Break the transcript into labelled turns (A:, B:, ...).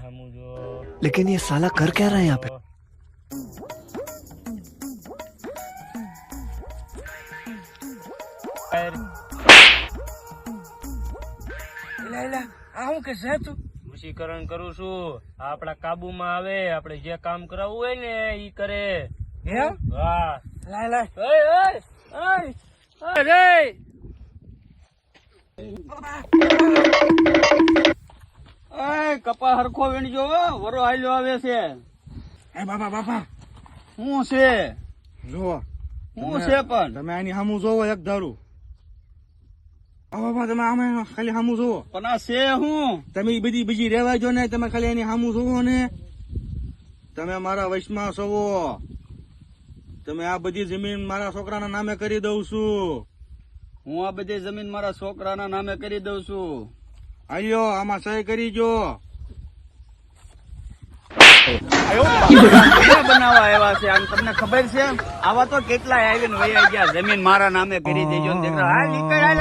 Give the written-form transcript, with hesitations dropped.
A: हमू जो
B: लेकिन ये साला कर क्या रहा है यहाँ पे?
A: વશીકરણ કરું છું. આપડા કાબુમાં આવે, આપડે જે કામ કરાવવું હોય ને ઈ કરે. હા
C: કપા હરખો વીણજો, વરો હાલ્યો આવે છે.
D: બાપા
C: શું છે?
D: જોવો
C: શું છે? પણ
D: તમે આની સામું જોવો એક ધારું. બાપા તમે આમે ખાલી સામું જોવો.
C: પણ આ છે હું?
D: તમે ઈ બધી બીજી રેવા જો ને, તમે ખાલી એની સામું જોવો ને. તમે મારા વશમાં સોવો. તમે આ બધી જમીન મારા છોકરાના નામે કરી દઉં છું.
C: હું આ બધી જમીન મારા છોકરાના નામે કરી દઉં છું.
D: આલ્યો આમાં સહી કરી જો.
C: બનાવવા આવ્યા છે. આમ તમને ખબર છે? આવા તો કેટલાય આવીને વયા ગયા. જમીન મારા નામે કરી દેજો ને દીકરા. હાલ નીકળ, હાલ.